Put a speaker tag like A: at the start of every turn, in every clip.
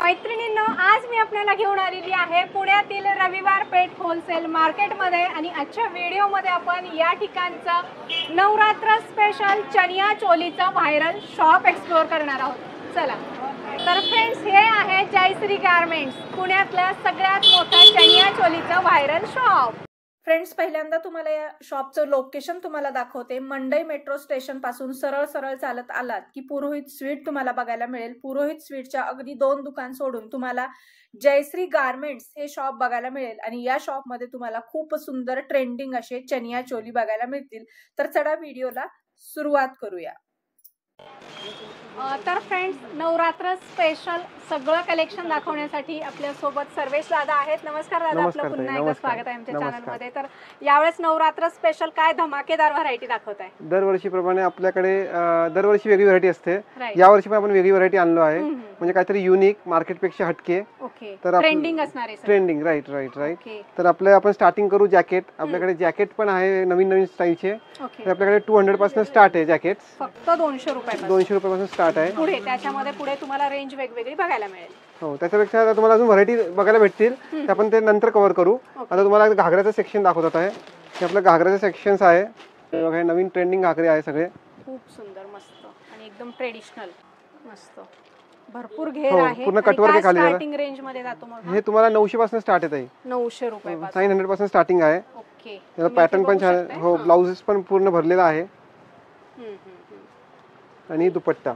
A: मैत्रिणींनो, आज मी आपल्याला घेऊन आलेली आहे पुण्यातील रविवार पेठ होलसेल मार्केटमध्ये आणि आजच्या व्हिडिओमध्ये आपण या ठिकाणचं नवरात्र स्पेशल चनिया चोलीचं व्हायरल शॉप एक्सप्लोर करणार आहोत। चला तर फ्रेंड्स, हे आहे जयश्री गारमेंट्स, पुण्यातलं सगळ्यात मोठं चनिया चोलीचं व्हायरल शॉप। फ्रेंड्स, पहिल्यांदा तुम्हाला या शॉपचं लोकेशन तुम्हाला दाखवते। मंडई मेट्रो स्टेशन पासून सरळ सरळ चालत आलात की पुरोहित स्वीट तुम्हाला बघायला मिळेल। पुरोहित स्वीटच्या अगदी 2 दुकान सोडून तुम्हाला जयश्री गारमेंट्स हे शॉप बघायला मिळेल आणि या शॉप मध्ये तुम्हाला खूप सुंदर ट्रेंडिंग असे चनिया चोली बघायला मिळतील। तर चला व्हिडिओला सुरुवात करूया। तर फ्रेंड्स, नवरात्र स्पेशल सगळं कलेक्शन दाखवण्यासाठी आपल्या सोबत सर्वेश दादा आहेत। नमस्कार दादा, आपलं पुन्हा एकदा स्वागत आहे आमच्या चॅनल मध्ये। तर यावेळेस नवरात्र स्पेशल काय धमाकेदार व्हरायटी दाखवताय?
B: दरवर्षीप्रमाणे आपल्याकडे दरवर्षी वेगळी व्हरायटी असते। यावर्षी पण आपण वेगळी व्हरायटी आणलो आहे, म्हणजे काहीतरी युनिक, मार्केटपेक्षा हटके।
A: तर ट्रेंडिंग असणार आहे,
B: ट्रेंडिंग, राईट राईट राईट। तर आपण स्टार्टिंग करू जॅकेट। आपल्याकडे जॅकेट पण आहे नवीन नवीन स्टाईलचे। तर आपल्याकडे 200 पासून स्टार्ट आहे जॅकेट,
A: फक्त 200 रुपये
B: 200 रुपयापासून स्टार्ट आहे।
A: पुढे त्याच्यामध्ये पुढे तुम्हाला रेंज वेगवेगळी बघायला मिळेल।
B: हो, त्याच्यापेक्षा तुम्हाला अजून व्हरायटी बघायला भेटतील, ते आपण ते नंतर कव्हर करू। आता तुम्हाला घागऱ्याचं सेक्शन दाखवत आहे। हे आपलं घागऱ्याचे सेक्शन्स आहे। बघा, नवीन ट्रेंडिंग घागरे आहे सगळे,
A: खूप सुंदर, मस्त आणि एकदम ट्रेडिशनल, मस्त भरपूर घेर आहे।
B: पूर्ण कटवर के खाली
A: स्टार्टिंग रेंज मध्ये जातो मग
B: हे तुम्हाला 900 पासून स्टार्ट आहे।
A: 900 रुपये
B: 900 पासून स्टार्टिंग आहे।
A: ओके,
B: याला पॅटर्न पण छान, हो, ब्लाउजेस पण पूर्ण भरलेला आहे आणि दुपट्टा।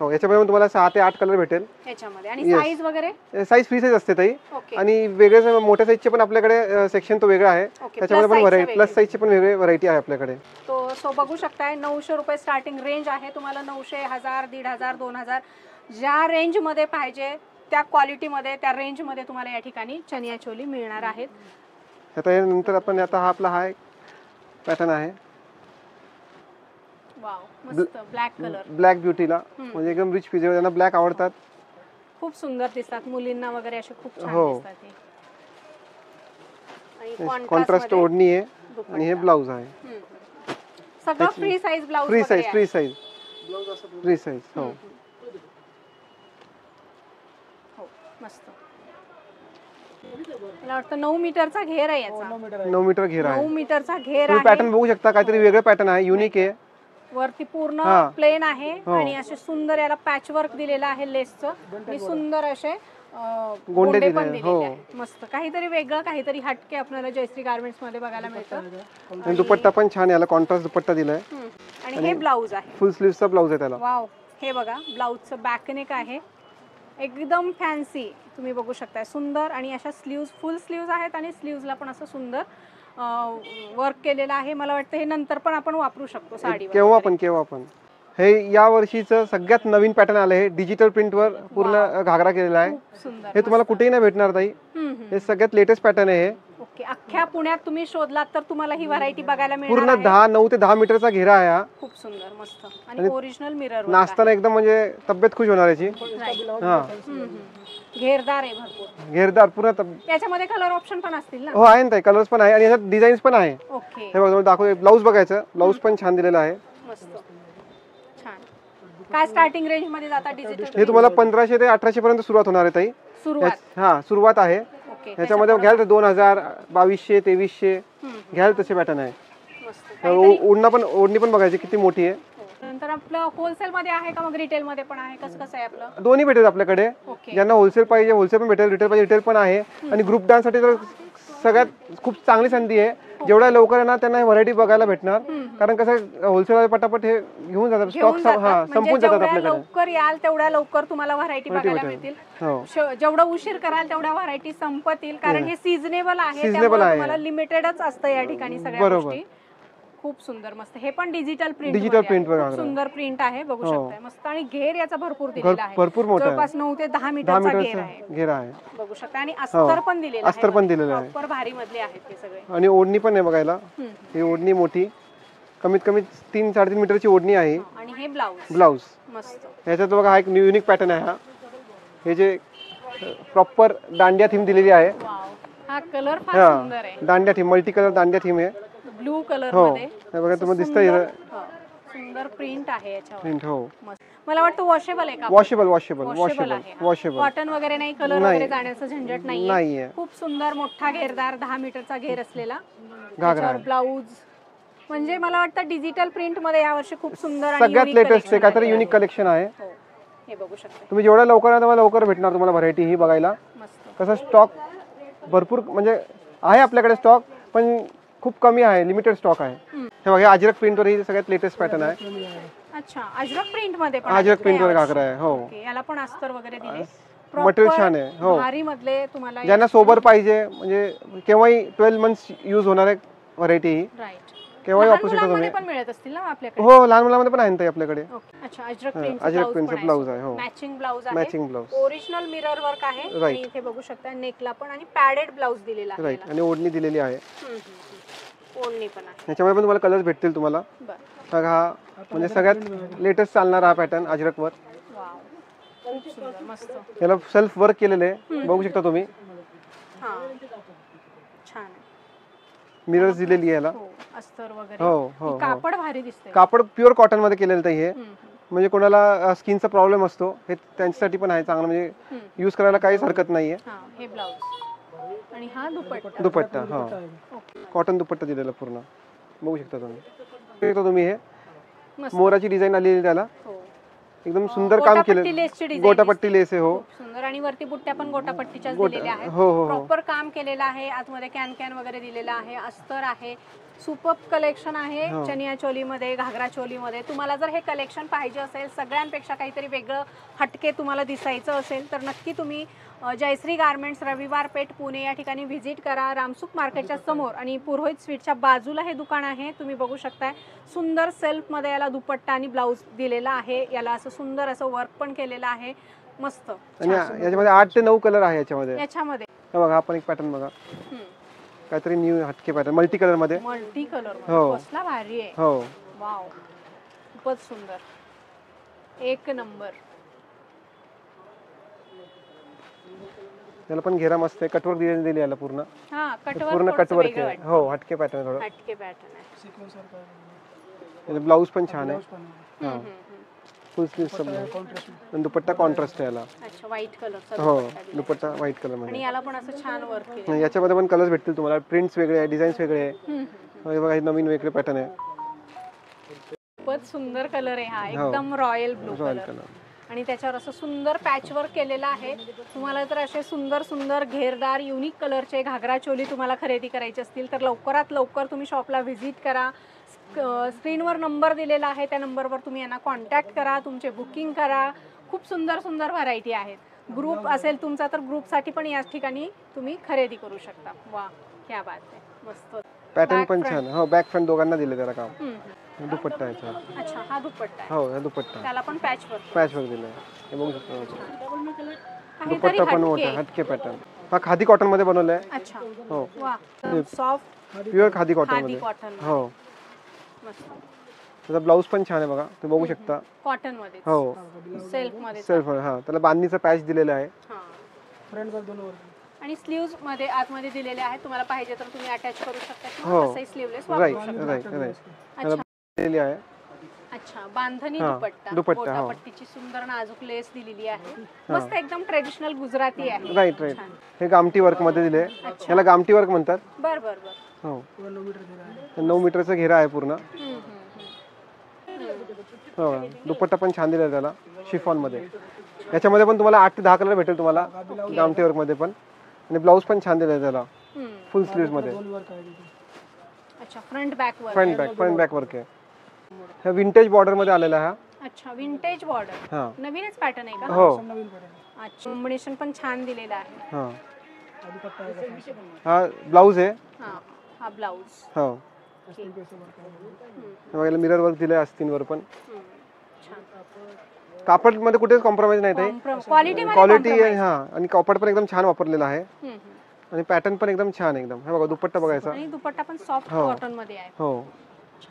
B: हो, याच्यामध्ये तुम्हाला 6 ते 8 कलर भेटेल
A: याच्यामध्ये। आणि साईज वगैरे
B: साईज फ्री साईज असते ताई। आणि वेगळे मोठ्या साईजचे पण आपल्याकडे सेक्शन तो वेगळा आहे। त्याच्यामध्ये पण व्हरायटी, प्लस साईजचे पण वेगळे व्हरायटी आहे आपल्याकडे।
A: तो सो बघू शकताय, 900 रुपये स्टार्टिंग रेंज आहे। तुम्हाला 900, 1000, 1500, 2000 ज्या रेंज मध्ये पाहिजे त्या क्वालिटी मध्ये, त्या रेंज मध्ये तुम्हाला या ठिकाणी चनिया चोली मिळणार आहेत।
B: आता नंतर आपण आता हा आपला हा पॅटर्न आहे,
A: वाव, मस्त ब्लॅक कलर,
B: ब्लॅक ब्युटीला, म्हणजे एकदम रिच पीस, ज्यांना ब्लॅक आवडतात
A: खूप सुंदर दिसतात, मुलींना वगैरे असे खूप छान दिसतात हे। आणि
B: कॉन्ट्रास्ट ओढणी आहे आणि हे ब्लाउज आहे।
A: सगळं free size blouse,
B: free size, free size free size. हो
A: हो, मस्त। मला वाटतं 9 मीटरचा घेर आहे याचा।
B: 9 मीटर घेर आहे,
A: 9 मीटरचा घेर आहे।
B: तुम्ही पॅटर्न बघू शकता, काहीतरी वेगळं पॅटर्न आहे, युनिक आहे।
A: वरती पूर्ण प्लेन आहे आणि असे सुंदर याला पॅच वर्क दिलेलं आहे लेसचं, आणि सुंदर असे गोंडे पण दिलेले आहेत। मस्त, काहीतरी वेगळं, काहीतरी हटके आपल्याला जयश्री गारमेंट्स मध्ये बघायला मिळतं।
B: आणि दुपट्टा पण छान आहे, याला कॉन्ट्रास्ट दुपट्टा दिलाय
A: आणि हे ब्लाउज आहे,
B: फुल स्लीव्हचा ब्लाउज आहे त्याला।
A: वाव, हे बघा ब्लाउजचं बॅक नेक आहे, एकदम फॅन्सी, तुम्ही बघू शकता, सुंदर। आणि अशा स्लीव्ज, फुल स्लीव्ज आहेत आणि स्लीव्जला पण असं सुंदर वर्क केलेलं आहे। मला वाटतं हे नंतर पण आपण वापरू शकतो साडीवर,
B: केव्हा पण। हे या वर्षीचं सगळ्यात नवीन पॅटर्न आलं आहे, डिजिटल प्रिंटवर पूर्ण घागरा केलेला आहे। हे तुम्हाला कुठेही नाही भेटणार ताई, हे सगळ्यात लेटेस्ट पॅटर्न आहे हे।
A: ओके, अख्ख्या पुण्यात तुम्ही शोधलात तर तुम्हाला ही व्हरायटी बघायला मिळणार
B: पूर्ण
A: आहे।
B: 9 ते 10 मीटरचा घेरा आहे हा,
A: खूप सुंदर, मस्त। आणि ओरिजिनल मिरर
B: नाचताना एकदम म्हणजे तब्येत खुश होणार याची। हा,
A: घेरदार आहे, भरपूर
B: घेरदार पूर्ण।
A: याच्यामध्ये कलर ऑप्शन पण असतील ना?
B: हो, आहे ना ताई, कलर्स पण आहे आणि याच्यात डिझाईन्स पण आहे।
A: ओके,
B: हे बघा, दाखव, ब्लाउज बघायचं, ब्लाउज पण छान दिलेला आहे,
A: मस्त छान। काय स्टार्टिंग रेंज मध्ये जातात डिजिटल?
B: हे तुम्हाला 1500 ते 1800 पर्यंत सुरुवात होणार आहे ताई।
A: सुरुवात,
B: हा, सुरुवात आहे। याच्यामध्ये घ्याल तर 2000, 2200, 2300 घ्याल तसे पॅटर्न आहे। ओढणी पण बघायची किती मोठी आहे।
A: नंतर आपलं होलसेल मध्ये आहे का मग रिटेल मध्ये पण आहे? कसं आहे आपलं?
B: दोन्ही भेटेल आपल्याकडे, ज्यांना होलसेल पाहिजे होलसेल पण भेटेल, रिटेल पाहिजे रिटेल पण आहे। आणि ग्रुप डान्स साठी तर सगळ्यात खूप चांगली संधी आहे, जेवढ्या लवकर येणार त्यांना व्हरायटी बघायला भेटणार। कारण कसं होलसेल पटापट हे घेऊन जातात, स्टॉक संपून जातात आपल्याकडे।
A: लवकर याल तेवढ्या लवकर तुम्हाला व्हरायटी बघायला मिळतील, जेवढा उशीर कराल तेवढ्या व्हरायटी संपतील, कारण हे सीझनेबल आहे, तुम्हाला लिमिटेडच असतं या ठिकाणी सगळ्या गोष्टी। खूप सुंदर, मस्त। हे पण डिजिटल प्रिंट वर सुंदर प्रिंट आहे, बघू शकताय, मस्त। आणि घेर याचा भरपूर दिलेला आहे,
B: भरपूर मोठा,
A: जवळपास 9 ते 10 मीटरचा घेर आहे, बघू शकता। आणि अस्तर पण दिलेलं आहे,
B: अस्तर पण दिलेलं आहे,
A: प्रॉपर भारी मधले आहेत हे सगळे।
B: आणि ओढणी पण आहे बघायला, ही ओढणी मोठी, कमीत कमी 3-3.5 मीटरची ओढणी आहे।
A: आणि हे ब्लाउज, मस्त।
B: याच्यात बघा, हा एक युनिक पॅटर्न आहे, हा हे जे प्रॉपर दांडिया थीम दिलेली आहे।
A: हा कलर फार सुंदर आहे,
B: dandiya theme, multi colour dandiya theme आहे,
A: ब्लू कलर मध्ये।
B: हे बघा, तुम्हाला दिसतंय
A: सुंदर प्रिंट आहे याच्यावर,
B: प्रिंट। हो,
A: मला वाटतं वॉशेबल आहे का?
B: वॉशेबल
A: कॉटन वगैरे नाही, कलर वगैरे जाण्याचं झंझट नाहीये. खूप सुंदर मोठा घेरदार 10 मीटरचा घेर असलेला घागरा, ब्लाऊज. म्हणजे मला वाटतं डिजिटल प्रिंट मध्ये यावर्षी खूप सुंदर आणि
B: सगळ्यात लेटेस्ट आहे, काहीतरी युनिक कलेक्शन आहे.
A: हे बघू शकता
B: तुम्ही जेवढ्या लवकर तेवढा लवकर भेटणार तुम्हाला व्हरायटी ही बघायला. कसं स्टॉक भरपूर म्हणजे आहे आपल्याकडे स्टॉक, पण खूप कमी आहे, लिमिटेड स्टॉक आहे. हे बघा अजरक प्रिंट वर ही सगळ्यात लेटेस्ट पॅटर्न आहे.
A: अच्छा, अजरक प्रिंट मध्ये पण
B: अजरक प्रिंट वर घागरा आहे. हो,
A: याला पण अस्तर वगैरे दिले,
B: मटेरियल छान आहे. हो,
A: भारी मधले तुम्हाला
B: ज्यांना सोबर पाहिजे, म्हणजे केव्हाही 12 मंथ्स यूज होणार आहे व्हरायटी ही.
A: राईट.
B: केव्हाही वापरू शकता तुम्ही.
A: पण मिळत असतील ना आपल्याकडे?
B: हो, लहान मुलांमध्ये पण आहे आपल्याकडे.
A: अच्छा, अजरक प्रिंटचा
B: ब्लाऊज आहे. हो,
A: मॅचिंग ब्लाऊज आहे.
B: Matching blouse,
A: original mirror work आहे आणि इथे बघू शकता नेकला पण आणि पॅडेड ब्लाऊज दिलेला आहे.
B: राईट, आणि ओढणी दिलेली आहे.
A: ओढणी पण आहे.
B: याच्यामध्ये पण तुम्हाला कलर्स भेटतील तुम्हाला. बरं, हा म्हणजे सगळ्यात लेटेस्ट चालणारा हा पॅटर्न अजरक वर.
A: वाव, खूप सुंदर, मस्त.
B: याला सेल्फ वर्क केलेले आहे, बघू शकता तुम्ही.
A: हां, छान आहे.
B: मिरर्स दिलेली आहे याला.
A: अस्तर वगैरे.
B: हो,
A: कापड भारी दिसते.
B: कापड प्युअर कॉटन मध्ये केलेलं आहे हे. म्हणजे कोणाला स्किनचा प्रॉब्लेम असतो, हे त्यांच्यासाठी पण आहे चांगलं, म्हणजे यूज करायला काहीच हरकत नाहीये.
A: हे ब्लाऊज आणि हा
B: दुपट्टा. हा, कॉटन दुपट्टा दिलेला पूर्ण, बघू शकता तुम्ही. हे मोराची डिझाईन आलेली त्याला, एकदम सुंदर काम केलं, गोटापट्टी लेस आहे. हो,
A: सुंदर. आणि वरती बुट्ट्या पण गोटापट्टीच्याच दिलेल्या आहेत. प्रॉपर काम केलेलं आहे. आतमध्ये कॅन वगैरे दिलेला आहे, अस्तर आहे. सुपर कलेक्शन आहे चनिया चोली मध्ये, घागरा चोली मध्ये. तुम्हाला जर हे कलेक्शन पाहिजे असेल, सगळ्यांपेक्षा काहीतरी वेगळं हटके तुम्हाला दिसायचं असेल, तर नक्की तुम्ही जयश्री गारमेंट्स, रविवार पेठ, पुणे या ठिकाणी व्हिजिट करा. रामसुख मार्केटच्या समोर आणि पुरोहित स्वीटच्या बाजूला हे दुकान आहे. तुम्ही बघू शकताय सुंदर सेल्फ मध्ये याला दुपट्टा आणि ब्लाऊज दिलेला आहे. याला असं सुंदर असं वर्क पण केलेलं आहे, मस्त.
B: आणि याच्यामध्ये 8 ते 9 कलर आहे याच्यामध्ये. बघा, हा पण एक पॅटर्न बघा, काहीतरी न्यू हटके पॅटर्न, मल्टी कलर मध्ये.
A: कसला भारी आहे.
B: हो,
A: वाव, खूपच सुंदर, एक नंबर.
B: याला पण घेरा मस्त आहे, कटवर्क दिली याला पूर्ण.
A: पूर्ण
B: कटवर्क आहे. हो, हटके पॅटर्न, थोडं
A: हटके पॅटर्न आहे.
B: ब्लाऊज पण छान आहे. फुल स्लीव्ह, दुपट्टा कॉन्ट्रास्ट आहे याला.
A: अच्छा, व्हाईट कलर.
B: हो, दुपट्टा व्हाईट कलर मध्ये.
A: आणि याला पण असं छान वर्क केलं.
B: याच्यामध्ये पण कलर्स भेटतील तुम्हाला, प्रिंट्स वेगळे आहे, डिझाईन्स वेगळे आहे. बघा, हे नवीन वेगळे पॅटर्न आहे.
A: खूपच सुंदर कलर आहे हा, एकदम रॉयल ब्लू कलर. आणि त्याच्यावर असं सुंदर पॅच वर्क केलेलं आहे. तुम्हाला जर असे सुंदर सुंदर घेरदार युनिक कलरचे घागरा चोली तुम्हाला खरेदी करायची असतील, तर लवकरात लवकर तुम्ही शॉपला व्हिजिट करा. स्क्रीनवर नंबर दिलेला आहे, त्या नंबरवर तुम्ही यांना कॉन्टॅक्ट करा, तुमचे बुकिंग करा. खूप सुंदर सुंदर व्हरायटी आहेत. ग्रुप असेल तुमचा तर ग्रुपसाठी पण याच ठिकाणी तुम्ही खरेदी करू शकता. वा, क्या बात आहे, मस्त.
B: पॅटर्न पण छान. हो, बॅक फ्रंट दोघांना दिले त्याला काम. दुपट्टा आहे.
A: अच्छा, हा दुपट्टा आहे.
B: हो, हा दुपट्टा,
A: त्याला पण पॅच वर्क
B: दिलाय, हे बघू शकता. दुपट्टा पण मोठा हटके पॅटर्न. हा खादी कॉटन मध्ये बनवलाय.
A: अच्छा,
B: हो,
A: वा, सॉफ्ट
B: प्युअर खादी कॉटन मध्ये. हो,
A: मस्त.
B: त्याचा ब्लाऊज पण छान आहे बघा, तुम्ही बघू शकता.
A: कॉटन मध्ये.
B: हो, सेल्फ. हा, त्याला बांधणीचा पॅच दिलेला आहे.
A: आणि स्लीव्ज मध्ये आतमध्ये दिलेले आहेत. तुम्हाला पाहिजे तर तुम्ही अटॅच करू शकता किंवा तसंही स्लीवलेस वापरू शकता.
B: राईट.
A: अच्छा, बांधणी दुपट्टा, गोटापट्टीची सुंदर नाजूक लेस दिलेली आहे. मस्त, एकदम ट्रेडिशनल गुजराती आहे.
B: राईट. हे गामठी वर्क मध्ये दिले, याला गामठी वर्क म्हणतात.
A: बर.
B: हो, 9 मीटरचा घेरा आहे पूर्ण. हो, दुपट्टा पण छान दिला त्याला, शिफॉन मध्ये. याच्यामध्ये पण तुम्हाला 8 ते 10 कलर भेटेल तुम्हाला गामठी वर्क मध्ये पण. आणि ब्लाऊज पण छान दिलाय त्याला, फुल स्लीव्ह मध्ये.
A: अच्छा, फ्रंट बॅक
B: वर्क आहे. हा विंटेज बॉर्डर मध्ये आलेला आहे.
A: अच्छा, विंटेज बॉर्डर.
B: हां,
A: नवीनच पॅटर्न आहे का?
B: हो.
A: अच्छा, कॉम्बिनेशन पण छान दिलेला आहे.
B: हां, हा ब्लाऊज आहे.
A: हां, हा ब्लाऊज.
B: हो, बघायला मिरर वर्क दिलंय आस्तीनवर पण. कापड मध्ये कुठेच कॉम्प्रोमाइज नाही आहे. क्वालिटी आहे. हा, आणि कापड पण एकदम छान वापरलेला आहे. आणि पॅटर्न पण एकदम छान एकदम. हे बघा, दुपट्टा बघायचा.
A: आणि दुपट्टा पण सॉफ्ट कॉटन मध्ये आहे.
B: हो,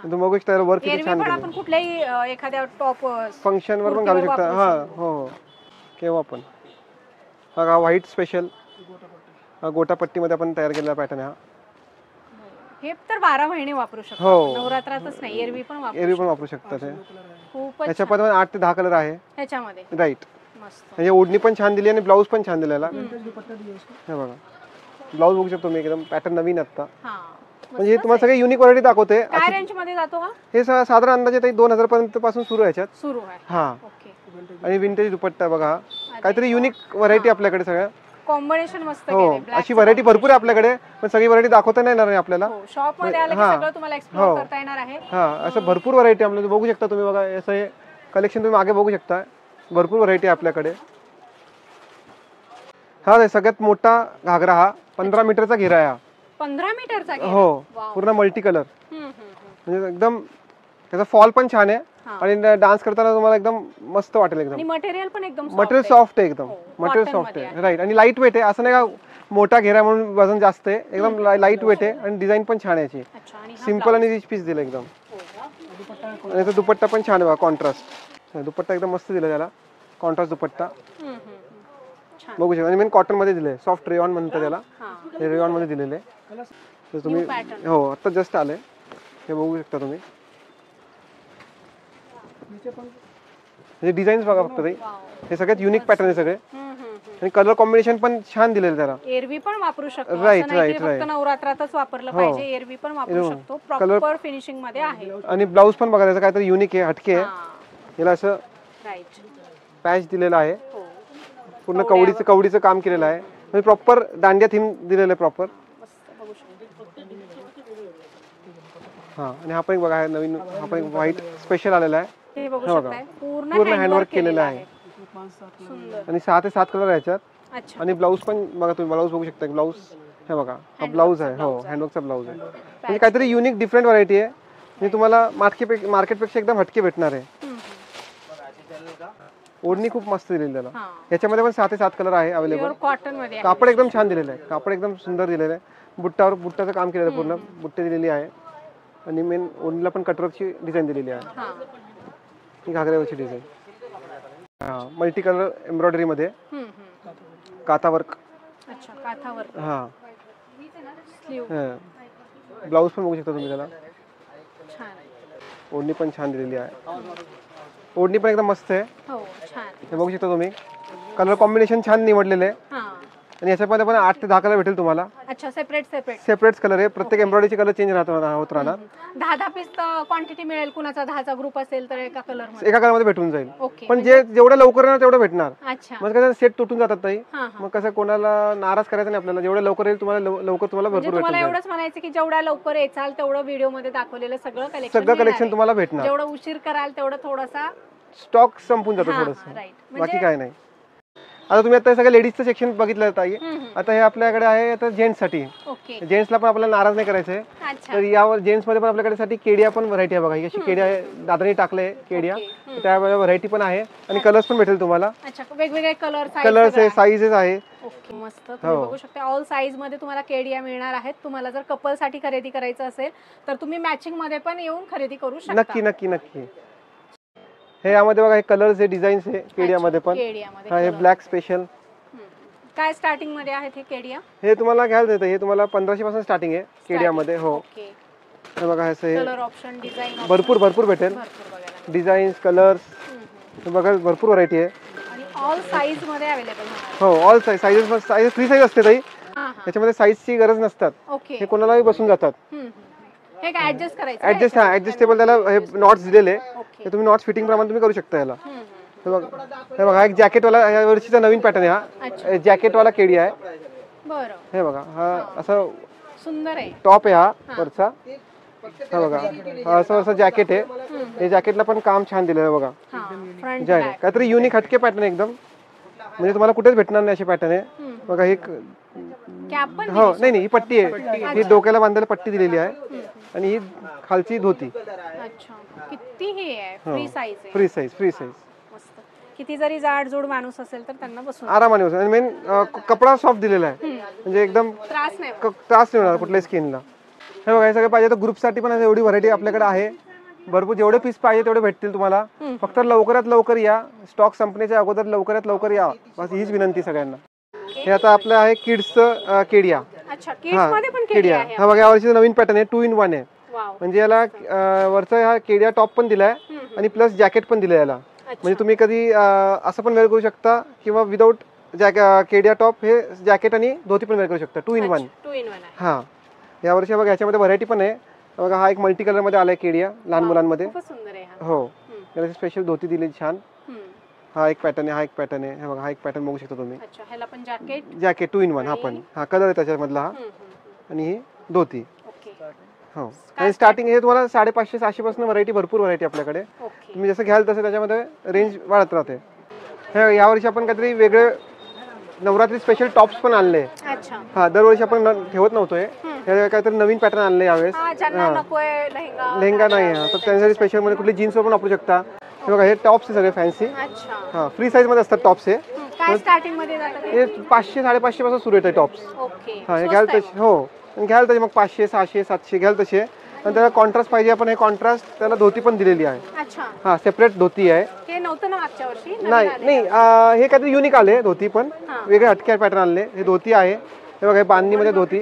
B: तुम्ही बघू शकता वर्क किती छान केलं.
A: आपण कुठल्याही एखाद्या टॉप
B: फंक्शन वर पण घालू शकता. हा, हो, केव्हा पण. हा व्हाईट स्पेशल गोटापट्टी मध्ये आपण तयार केलेला पॅटर्न आहे. हा
A: हे तर 12 महिने वापरू शकतो.
B: हो.
A: नवरात्रातच नाही, एरवी पण
B: वापरू शकतात हे.
A: खूपच
B: याच्या पण 8 ते 10 कलर आहे
A: ह्याच्यामध्ये.
B: राईट.
A: मस्त.
B: म्हणजे ओढणी पण छान दिली आणि ब्लाऊज पण छान दिलेला. हे बघा ब्लाऊज बघू शकतो मी, एकदम पॅटर्न नवीन आता. म्हणजे तुम्हाला सगळे युनिक व्हरायटी दाखवते.
A: काय रेंज मध्ये जातो हा?
B: हे साधारण अंदाजे 2000 पर्यंत पासून सुरू आहे याच्यात.
A: सुरू आहे.
B: हा.
A: ओके.
B: आणि विंटेज दुपट्टा बघा, काहीतरी युनिक व्हरायटी आपल्याकडे सगळ्या.
A: कॉम्बिनेशन मस्त
B: हो,
A: केलंय.
B: अशी व्हरायटी भरपूर आहे आपल्याकडे, पण सगळी व्हरायटी दाखवता नाही येणार आपल्याला.
A: हो, शॉप मध्ये आलं की सगळं तुम्हाला एक्सप्लोर करता येणार आहे.
B: हा, असं भरपूर व्हरायटी आपल्याला बघू शकता तुम्ही. बघा असं हे कलेक्शन तुम्ही मागे बघू शकता, भरपूर व्हरायटी आहे आपल्याकडे. हा सगळ्यात मोठा घागरा, हा 15 मीटरचा घेरा आहे.
A: 15 मीटरचा घेरा.
B: हो, पूर्ण मल्टी कलर. म्हणजे एकदम त्याचा फॉल पण छान आहे आणि डान्स करताना तुम्हाला एकदम मस्त वाटेल. एकदम
A: मटेरियल पण एकदम
B: मटेरियल सॉफ्ट आहे, एकदम मटेरियल सॉफ्ट आहे. राईट. आणि लाईट वेट आहे, असं नाही का मोठा घेरा म्हणून वजन जास्त आहे. एकदम लाईट वेट आहे आणि डिझाईन पण छान आहे याची. सिंपल आणि रिच पीस दिलं एकदम. आणि तो दुपट्टा पण छान आहे, कॉन्ट्रास्ट दुपट्टा एकदम मस्त दिला त्याला, कॉन्ट्रास्ट दुपट्टा बघू शकता. आणि मेन कॉटन मध्ये दिले, सॉफ्ट रेयॉन म्हणतात त्याला, हे रेयॉन मध्ये दिलेले. तर तुम्ही हो आता जस्ट आले, हे बघू शकता तुम्ही. म्हणजे डिझाईन्स बघा फक्त ताई, हे सगळ्यात युनिक पॅटर्न आहे सगळे. आणि कलर कॉम्बिनेशन पण छान दिलेलं त्याला.
A: एरवी पण वापरू शकतो.
B: राईट.
A: फक्त नवरात्रातच वापरलं पाहिजे, एरवी पण वापरू शकतो. प्रॉपर फिनिशिंग मध्ये आहे.
B: आणि ब्लाऊज पण बघा त्याचं काहीतरी युनिक आहे, हटके आहे. याला असं पॅच दिलेला आहे, पूर्ण कवडीचं काम केलेलं आहे. म्हणजे प्रॉपर दांडिया थीम दिलेलं आहे प्रॉपर. हा. आणि हा पण बघा नवीन, हा पण व्हाईट स्पेशल आलेला आहे.
A: हे बघू शकताय,
B: पूर्ण हँडवर्क केलेलं आहे. आणि 6 ते 7 कलर आहे याच्यात. आणि ब्लाऊज पण बघा तुम्ही, ब्लाऊज बघू शकता. ब्लाऊज हे बघा, हा ब्लाऊज आहे. हो, हँडवर्कचा ब्लाऊज आहे. म्हणजे काहीतरी युनिक डिफरंट व्हरायटी आहे. म्हणजे तुम्हाला मार्केटपेक्षा एकदम हटके भेटणार आहे. ओढणी खूप मस्त दिलेली त्याला. याच्यामध्ये पण 6 ते 7 कलर आहे अवेलेबल. कापड एकदम छान दिलेलं आहे, कापड एकदम सुंदर दिलेलं आहे. बुट्टाचं काम केलेलं आहे, पूर्ण बुट्टे दिलेली आहे. आणि मेन ओढणीला पण कटवर्कची डिझाईन दिलेली आहे. ही घागऱ्यावरची डिझाईन, हा मल्टी कलर एम्ब्रॉयडरी मध्ये, काथा वर्क. हा. ब्लाऊज पण बघू शकता तुम्ही त्याला. ओढणी पण छान दिलेली आहे. ओढणी पण एकदम मस्त आहे. हे बघू शकता तुम्ही, कलर कॉम्बिनेशन छान निवडलेले आहे. आणि याच्यामध्ये पण 8 ते 10 कलर भेटेल तुम्हाला.
A: अच्छा,
B: सेपरेट कलर आहे. प्रत्येक एम्ब्रॉयडरीचे कलर चेंज होत राहणार.
A: 10 पीस क्वांटिटी मिळेल. कुणाचा 10चा ग्रुप असेल तर एका
B: कलर मध्ये भेटून जाईल. पण जेवढं लवकर येणार तेवढं भेटणार. मग कसं सेट तुटून जातात ताई, मग कसं कोणाला नाराज करायचं नाही आपल्याला. जेवढं लवकर येईल तुम्हाला भरपूर भेटेल.
A: तुम्हाला एवढंच म्हणायचं की जेवढ्या लवकर येचाल तेवढं व्हिडिओ मध्ये दाखवलेलं सगळं
B: कलेक्शन तुम्हाला भेटणार.
A: जेवढं उशीर कराल तेवढं थोडासा
B: स्टॉक संपून जातो थोडंसं, बाकी काय नाही. आता तुम्ही आता सगळं लेडीजचं सेक्शन बघितलं ताई. आता हे आपल्याकडे आहे आता जेंट्स साठी. जेंट्सला पण आपल्याला नाराज नाही करायचंय. तर यावर जेंट्स मध्ये पण आपल्याकडे साठी केडिया पण व्हरायटी आहे बघा. ही अशी केडिया दादरने टाकले केडिया, त्या व्हरायटी पण आहे. आणि कलर्स पण भेटेल तुम्हाला.
A: वेगवेगळे कलर्स
B: आहे, साईजेस आहे.
A: मस्त. तुम्ही बघू शकता ऑल साईज मध्ये तुम्हाला केडिया मिळणार आहेत. तुम्हाला जर कपल साठी खरेदी करायचं असेल तर तुम्ही मॅचिंग मध्ये पण येऊन खरेदी करू शकता.
B: नक्की. हे यामध्ये बघा, हे कलर्स, हे डिझाईन्स आहे केडियामध्ये पण. हे ब्लॅक स्पेशल.
A: काय स्टार्टिंग मध्ये आहेत हे केडिया?
B: हे तुम्हाला घ्यायला देतं. हे तुम्हाला 1500 पासून स्टार्टिंग आहे केडियामध्ये. हो. हे बघा, हे
A: कलर ऑप्शन, डिझाइन
B: भरपूर भेटेल. डिझाईन्स, कलर्स बघा, भरपूर व्हरायटी आहे.
A: आणि ऑल साईज मध्ये अवेलेबल आहे.
B: हो, ऑल साईजेस फ्री साईज असते ताई. याच्यामध्ये साईजची गरज नसतात. हे कोणालाही बसून जातात.
A: हे काय ऍडजस्ट करायचं?
B: ऍडजस्टेबल त्याला हे नॉट्स दिलेले. हे तुम्ही नॉट्स फिटिंग प्रमाणे तुम्ही करू शकता याला. हे बघा, एक जॅकेट वाला, या वर्षीचा नवीन पॅटर्न आहे हा. जॅकेट वाला केडिया आहे.
A: बरं.
B: हे बघा, हा असं
A: सुंदर आहे.
B: टॉप आहे हा वरचा. हे बघा, हा असं जॅकेट आहे. हे जॅकेटला पण काम छान दिलेलं आहे बघा. काहीतरी युनिक हटके पॅटर्न एकदम, म्हणजे तुम्हाला कुठेच भेटणार नाही असे पॅटर्न आहे बघा. हे हो, नाही ही पट्टी आहे. ही डोक्याला बांधायला पट्टी दिलेली आहे. आणि ही खालची धोती.
A: किती हे आहे,
B: फ्री साईज.
A: किती जरी जाडजूड माणूस असेल तर त्यांना बसून
B: आरामाने बसून. आणि मेन कपडा सॉफ्ट दिलेला आहे, म्हणजे एकदम त्रास नाही होणार कुठल्याही स्किनला. हे बघा, हे सगळं पाहिजे तर ग्रुपसाठी पण एवढी व्हरायटी आपल्याकडे आहे. भरपूर, जेवढे पीस पाहिजे तेवढे भेटतील तुम्हाला. फक्त लवकरात लवकर या, स्टॉक संपण्याच्या अगोदर लवकरात लवकर या, बस हीच विनंती सगळ्यांना. हे आता आपलं आहे किड्सचं केडिया.
A: अच्छा, किड्स मध्ये पण केडी
B: केडिया.
A: आहे.
B: हा बघा यावर्षी नवीन पॅटर्न आहे, 2 in 1 आहे.
A: वाव.
B: म्हणजे याला वरचा हा केडिया टॉप पण दिलाय आणि प्लस जॅकेट पण दिलंय याला. म्हणजे तुम्ही कधी असं पण वेअर करू शकता किंवा विदाऊट केडिया टॉप हे जॅकेट आणि धोती पण वेअर करू शकता. 2 in 1.
A: 2 in 1 आहे.
B: हा यावर्षी बघा याच्यामध्ये व्हरायटी पण आहे. बघा हा एक मल्टी कलर मध्ये आलाय केडिया लहान मुलांमध्ये.
A: खूपच सुंदर आहे हा.
B: हो याला स्पेशल धोती दिली छान. हा एक पॅटर्न आहे, हा एक पॅटर्न आहे. हे बघा हा एक पॅटर्न बघू शकता तुम्ही.
A: अच्छा, ह्याला पण जॅकेट.
B: जॅकेट 2 in 1 हा पण. हा कलर आहे त्याच्यामधला हा. आणि ही धोती.
A: ओके.
B: हो आणि स्टार्टिंग हे तुम्हाला 550-600 पासून व्हरायटी, भरपूर व्हरायटी आपल्याकडे.
A: ओके.
B: तुम्ही जसं घ्याल तसं त्याच्यामध्ये रेंज वाढत राहते. हे यावर्षी आपण काहीतरी वेगळे नवरात्री स्पेशल टॉप्स पण आणले.
A: अच्छा.
B: हा दरवर्षी आपण ठेवत नव्हतो हे काहीतरी नवीन पॅटर्न आणले यावेळेस.
A: ज्यांना नकोय लेहंगा.
B: लेहंगा नाही हा तर त्यांच्यासाठी स्पेशल मध्ये कुठली जीन्स पण वापरू शकता. हे बघा हे टॉप्स सगळे फॅन्सी.
A: अच्छा.
B: हा फ्री साईज मध्ये असतात टॉप्स हे.
A: काय स्टार्टिंग मध्ये जातं
B: हे 500-550 पासून सुरू येते टॉप्स.
A: ओके.
B: हा हे घ्याल तसे. हो घ्याल तसे मग 500, 600, 700 घ्याल तसे. आणि त्याला कॉन्ट्रास्ट पाहिजे आपण हे कॉन्ट्रास्ट त्याला धोती पण दिलेली आहे.
A: अच्छा.
B: हा सेपरेट धोती आहे.
A: हे नव्हतं ना मागच्या वर्षी.
B: नाही हे काहीतरी युनिक आले धोती पण वेगळे हटके पॅटर्न आणले. हे धोती आहे. हे बघा हे बांधणीमध्ये धोती,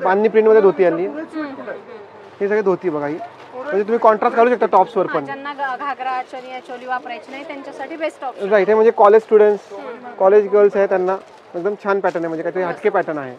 B: बांधणी प्रिंटमध्ये धोती आली. हे सगळे धोती बघा ही. म्हणजे तुम्ही कॉन्ट्रास्ट घालू शकता टॉप्सवर पण.
A: ज्यांना घागरा चनिया चोली वापरायची नाही त्यांच्यासाठी बेस्ट ऑप्शन.
B: राईट. हे म्हणजे कॉलेज स्टुडंट्स, कॉलेज गर्ल्स आहे त्यांना एकदम छान पॅटर्न आहे. म्हणजे काहीतरी हटके पॅटर्न आहे.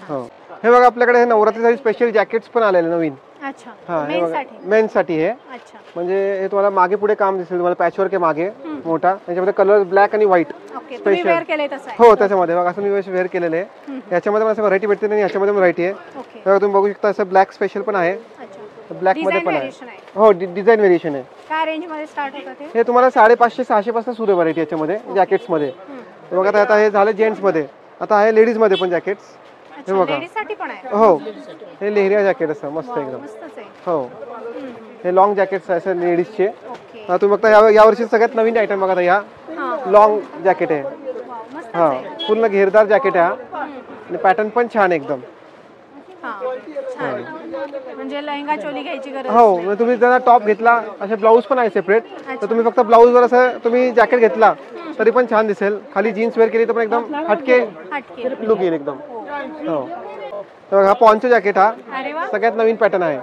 B: हो हे बघा आपल्याकडे हे नवरात्रीसाठी स्पेशल जॅकेट्स पण आलेले नवीन.
A: अच्छा.
B: हा हे बघा मेन्ससाठी हे.
A: अच्छा.
B: म्हणजे हे तुम्हाला मागे पुढे काम दिसेल तुम्हाला पॅचवर्क आहे मागे मोठा. त्याच्यामध्ये कलर ब्लॅक आणि व्हाईट
A: स्पेशल केले तसं आहे.
B: हो त्याच्यामध्ये बघा असं मी वेअर केलेलं आहे. याच्यामध्ये पण असं व्हरायटी भेटते आणि याच्यामध्ये पण व्हरायटी आहे.
A: ओके.
B: तुम्ही बघू शकता असं ब्लॅक स्पेशल पण आहे.
A: अच्छा.
B: ब्लॅक मध्ये पण आहे.
A: आहे.
B: हो डिझाईन व्हेरिएशन आहे.
A: काय रेंज मध्ये स्टार्ट होतं ते?
B: हे तुम्हाला 550-600 पासून सुरू आहे व्हरायटी याच्यामध्ये जॅकेट्स मध्ये. बघा आता हे झालं जेंट्स मध्ये. आता आहे लेडीज मध्ये पण जॅकेट्स. हे बघा
A: लेडीज साठी पण आहे.
B: हो हे लेहरिया जॅकेट असं मस्त एकदम.
A: मस्तच आहे.
B: हो हे लॉंग जॅकेट्स आहे सर लेडीजचे.
A: ओके.
B: तुम्ही बघता यावर्षी सगळ्यात नवीन आयटम बघा या लॉंग जॅकेट आहे.
A: मस्त
B: हा पूर्ण घेरदार जॅकेट आहे हा. आणि पॅटर्न पण छान एकदम.
A: छान. म्हणजे लेहंगा चोली घ्यायची गरज.
B: हो म्हणजे तुम्ही जर टॉप घेतला असे ब्लाऊज पण आहे सेपरेट तर तुम्ही फक्त ब्लाऊज वर असं तुम्ही जॅकेट घेतला तरी पण छान दिसेल. खाली जीन्स वेअर केली तर पण एकदम हटके लुक येईल एकदम. हो हा पॉन्चो जॅकेट हा
A: अरे वा.
B: सगळ्यात नवीन पॅटर्न आहे.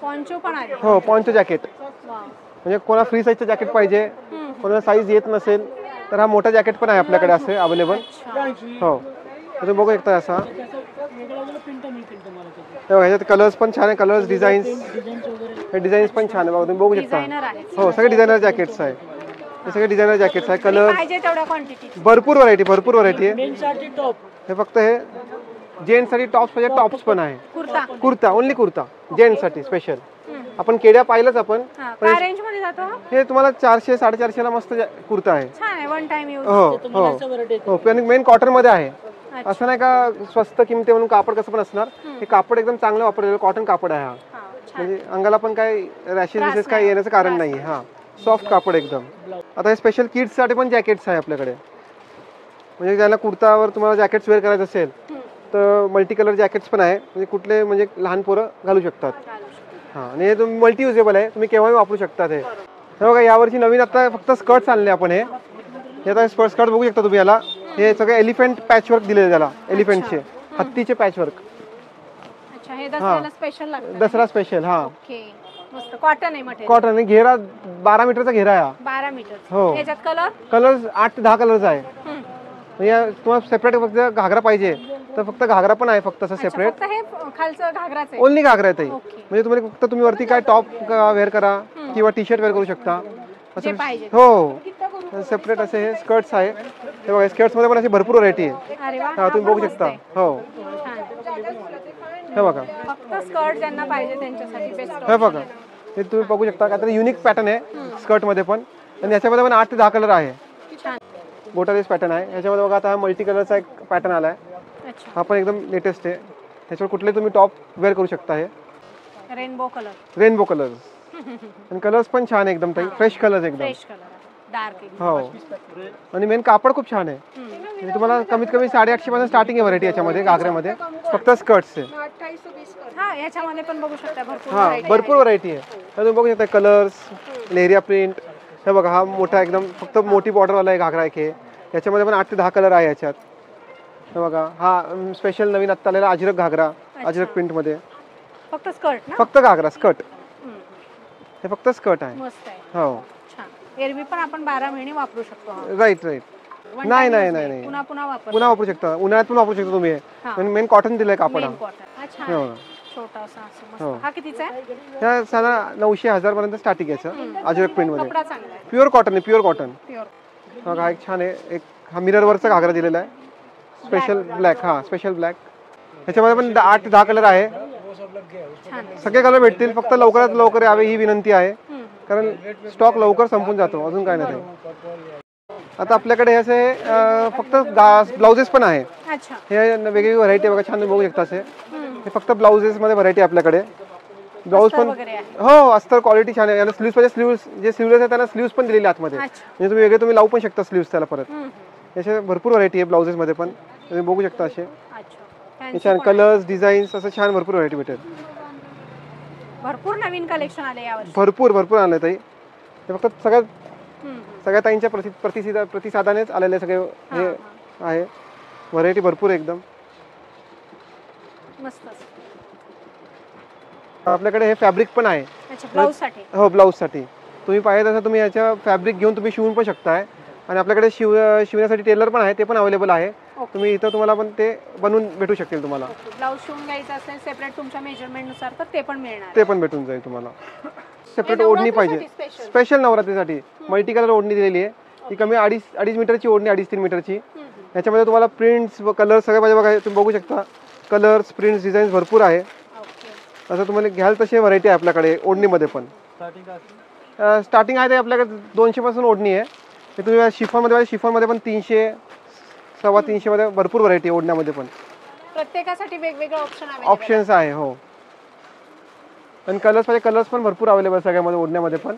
A: पॉन्चो पण आहे.
B: हो पॉन्चो जॅकेट.
A: वाव.
B: म्हणजे कोणा फ्री साईजचं जॅकेट पाहिजे, कोणाला साईज येत नसेल तर हा मोठा जॅकेट पण आहे आपल्याकडे असे अवेलेबल. हो तुम्ही बघू शकता असा. ह्याच्यात कलर्स पण छान आहे. कलर्स डिझाईन्स हे डिझाईन्स पण छान आहे बघा तुम्ही बघू शकता. हो सगळे डिझायनर जॅकेट्स आहे. हे सगळे डिझायनर जॅकेट्स आहे. कलर भरपूर व्हरायटी आहे. हे फक्त हे जेंट्स साठी टॉप्स पाहिजे टॉप्स पण आहे. कुर्ता ओनली कुर्ता जेंट्स साठी स्पेशल. आपण केड्या पाहिलंच आपण.
A: रेंज मध्ये जातो
B: हे तुम्हाला 400-450 ला मस्त कुर्ता आहे.
A: छान आहे. One time use.
B: हो हो आणि मेन कॉटन मध्ये आहे. असं नाही का स्वस्त किमती म्हणून कापड कसं पण असणार. हे कापड एकदम चांगलं वापरलेलं कॉटन कापड आहे हा. म्हणजे अंगाला पण काही रॅशेस काही येण्याचं कारण नाही. हा सॉफ्ट कापड एकदम. आता हे स्पेशल किड्स साठी पण जॅकेट्स आहे आपल्याकडे. म्हणजे ज्याला कुर्तावर तुम्हाला जॅकेट्स वेअर करायचं असेल तर मल्टी कलर जॅकेट्स पण आहे. म्हणजे कुठले म्हणजे लहान पोरं घालू शकतात. हां आणि हे तुम्ही मल्टी युजेबल आहे. तुम्ही केव्हाही वापरू शकता. हे बघा यावर्षी नवीन आता फक्त स्कर्ट्स आणले आपण. हे आता स्कर्ट बघू शकता तुम्ही. याला हे सगळे एलिफंट पॅचवर्क दिलेले त्याला. एलिफंटचे हत्तीचे पॅचवर्क.
A: अच्छा हे दसऱ्याला स्पेशल लागतं.
B: दसरा स्पेशल. हा
A: ओके मस्त कॉटन आहे मटेरियल.
B: कॉटन आहे. घेरा 12 मीटरचा घेरा आहे.
A: 12 मीटर.
B: हो
A: याच्यात
B: कलर 8 ते 10 कलर्स आहे. म्हणजे तुम्हाला सेपरेट फक्त घागरा पाहिजे तर फक्त घागरा पण आहे फक्त असं सेपरेट.
A: फक्त हे खालचं घागराच आहे.
B: ओनली घागरा आहे. म्हणजे तुम्ही फक्त तुम्ही वरती काय टॉप वेअर करा किंवा टी शर्ट वेअर करू शकता असं. हो सेपरेट असे हे स्कर्ट्स आहे. हे बघा स्कर्ट्स मध्ये पण अशी भरपूर व्हरायटी आहे. हा तुम्ही बघू शकता. हो हे बघा
A: फक्त स्कर्ट ज्यांना पाहिजे त्यांच्यासाठी बेस्ट.
B: हे बघा हे तुम्ही बघू शकता काहीतरी युनिक पॅटर्न आहे स्कर्ट मध्ये पण. आणि याच्यामध्ये पण 8 ते 10 कलर आहे. बोटालेस पॅटर्न आहे याच्यामध्ये. बघा आता हा मल्टी कलरचा एक पॅटर्न आलाय. हा पण एकदम लेटेस्ट आहे. त्याच्यावर कुठले तुम्ही टॉप वेअर करू शकता. हे रेनबो कलर आणि कलर्स पण छान आहे एकदम. फ्रेश कलर्स एकदम. हो आणि मेन कापड खूप छान आहे. म्हणजे तुम्हाला कमीत कमी 850 पासून स्टार्टिंग आहे व्हरायटी याच्यामध्ये घागऱ्यामध्ये फक्त स्कर्ट्स आहे. हा भरपूर व्हरायटी आहे. तुम्ही बघू शकता कलर्स लेहरिया प्रिंट. हे बघा हा मोठा एकदम फक्त मोठी बॉर्डर वाला आहे घागरा आहे. याच्यामध्ये पण 8 ते 10 कलर आहे याच्यात. हे बघा हा स्पेशल नवीन आत्ता आलेला अजरक घागरा, अजरक प्रिंट मध्ये.
A: फक्त स्कर्ट ना?
B: फक्त घागरा स्कर्ट, हे फक्त स्कर्ट आहे.
A: मस्त आहे.
B: हो
A: छान. एरवी पण आपण 12 महिने वापरू शकतो.
B: Right right. नाही नाही नाही नाही,
A: पुन्हा पुन्हा
B: वापरू शकता, उन्हाळ्यात पण वापरू शकता तुम्ही. पण मेन कॉटन दिलंय कापड.
A: छोटासा असं मस्त. हा कितीचा आहे?
B: ह्या साधा 900-1000 पर्यंत स्टार्टिंग याचं अजरक प्रिंट मध्ये.
A: कपडा चांगला आहे.
B: प्युअर कॉटन आहे, प्युअर कॉटन.
A: प्युअर.
B: बघा एक छान आहे, एक हा मिरर वरचा घागरा दिलेला आहे, स्पेशल ब्लॅक. हा स्पेशल ब्लॅक. ह्याच्यामध्ये पण 8 ते 10 कलर आहे. सगळे कलर भेटतील, फक्त लवकरात लवकर यावे ही विनंती आहे, कारण स्टॉक लवकर संपून जातो. अजून काय नाही. आता आपल्याकडे असे फक्त ब्लाउजेस पण आहे. हे वेगवेगळी व्हरायटी बघा, छान बघू शकता. असे हे फक्त ब्लाउजेस मध्ये व्हरायटी आपल्याकडे. ब्लाउज पण हो अस्तर क्वालिटी छान आहे. याला स्लीव्स पाहिजे, स्लीव्स जे स्लीवलेस आहे त्याला स्लीव्स पण दिलेले आतमध्ये, म्हणजे तुम्ही वेगळे तुम्ही लावू पण शकता स्लीव्स त्याला परत. याचे भरपूर व्हरायटी आहे ब्लाउजेस मध्ये पण, तुम्ही बघू शकता. असे छान कलर्स, डिझाईन्स, असं छान भरपूर व्हरायटी भेटेल.
A: भरपूर नवीन कलेक्शन आले यावर्षी.
B: भरपूर आले ताई. हे फक्त सगळ्या ताईंच्या प्रतिसादानेच आलेले सगळे हे आहे. व्हरायटी भरपूर एकदम
A: मस्त.
B: आपल्याकडे हे फॅब्रिक पण आहे.
A: ब्लाउज साठी.
B: हो ब्लाउज साठी तुम्ही पाहिजे तसं तुम्ही याच्या फॅब्रिक घेऊन तुम्ही शिवून पण शकताय. आणि आपल्याकडे शिवण्यासाठी टेलर पण आहे, ते पण अवेलेबल आहे. तुम्ही इथं तुम्हाला पण ते बनवून भेटू शकेल तुम्हाला.
A: ब्लाउज शिवून घ्यायचं असेल सेपरेट तुमच्या मेजरमेंट नुसार तर ते पण मिळणार.
B: ते पण भेटून जाईल तुम्हाला. सेपरेट ओढणी पाहिजे, स्पेशल नवरात्रीसाठी मल्टी कलर ओढणी दिलेली आहे. ही कमी 2.5 मीटरची ओढणी, 2.5-3 मीटरची. याच्यामध्ये तुम्हाला प्रिंट्स व कलर सगळे पाहिजे बघा, तुम्ही बघू शकता. कलर्स, प्रिंट्स, डिझाईन्स भरपूर आहे. असं तुम्हाला घ्याल तशी व्हरायटी आहे आपल्याकडे ओढणीमध्ये पण. स्टार्टिंग आहे ते आपल्याकडे 200 पासून ओढणी आहे. हे तुम्ही शिफॉनमध्ये पण 300, 350 मध्ये भरपूर व्हरायटी आहे ओढण्यामध्ये पण.
A: प्रत्येकासाठी वेगवेगळे
B: ऑप्शन्स आहे. हो. आणि कलर्स पाहिजे, कलर्स पण भरपूर अवेलेबल सगळ्यामध्ये ओढण्यामध्ये पण.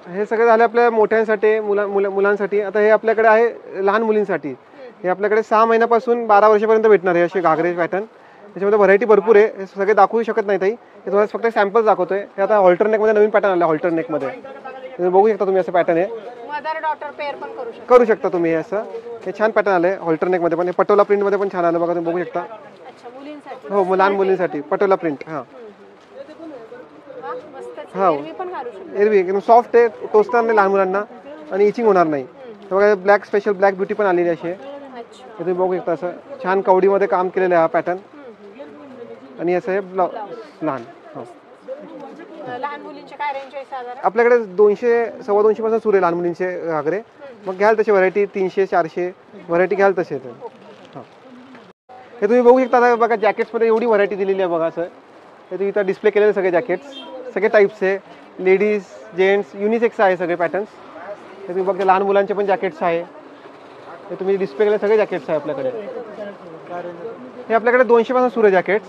B: हे सगळे झाले आपल्या मोठ्यांसाठी, मुलांसाठी. आता हे आपल्याकडे आहे लहान मुलींसाठी. हे आपल्याकडे 6 महिन्यापासून 12 वर्षापर्यंत भेटणार आहे असे घागरे पॅटर्न. त्याच्यामध्ये व्हरायटी भरपूर आहे. हे सगळे दाखवू शकत नाही ताई, हे तुम्हाला फक्त सॅम्पल दाखवतोय. हे आता हॉल्टर नेकमध्ये नवीन पॅटर्न आला, हॉल्टर नेकमध्ये तुम्ही बघू शकता. तुम्ही असं पॅटर्न आहे,
A: मदर डॉटर पेअर पण
B: करू शकता तुम्ही. हे असं हे छान पॅटर्न आले हॉल्टर नेकमध्ये पण. हे पटोला प्रिंटमध्ये पण छान आलं बघा, तुम्ही बघू शकता. हो लहान मुलींसाठी पटोला प्रिंट. हां हो एरवी एकदम सॉफ्ट आहे, टोचणार नाही लहान मुलांना आणि इचिंग होणार नाही. बघा ब्लॅक स्पेशल ब्लॅक ब्युटी पण आलेली अशी आहे. तुम्ही बघू शकता. असं छान कवडीमध्ये काम केलेलं आहे हा पॅटर्न. आणि असं आहे लहान. हो आपल्याकडे 200-225 पासून सुरू आहे लहान मुलींचे घागरे. मग घ्याल तशी व्हरायटी 300-400 व्हरायटी घ्याल तसे. हां हे तुम्ही बघू शकता. बघा जॅकेट्समध्ये एवढी व्हरायटी दिलेली आहे बघा. असं हे तुम्ही इथं डिस्प्ले केलेले सगळे जॅकेट्स, सगळे टाईप्स आहे. लेडीज, जेंट्स, युनिसेक्स आहे सगळे पॅटर्न्स. हे तुम्ही बघा लहान मुलांचे पण जॅकेट्स आहे. हे तुम्ही डिस्प्ले केलेले सगळे जॅकेट्स आहे आपल्याकडे. हे आपल्याकडे 200 पासून सुरू आहे जॅकेट्स.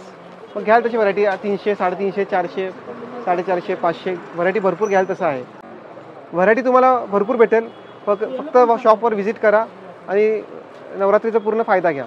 B: मग घ्याल तशी व्हरायटी 300, 350, 400, 450, 500 व्हरायटी भरपूर घ्याल तसं आहे. व्हरायटी तुम्हाला भरपूर भेटेल. फक्त शॉपवर व्हिजिट करा आणि नवरात्रीचा पूर्ण फायदा घ्या.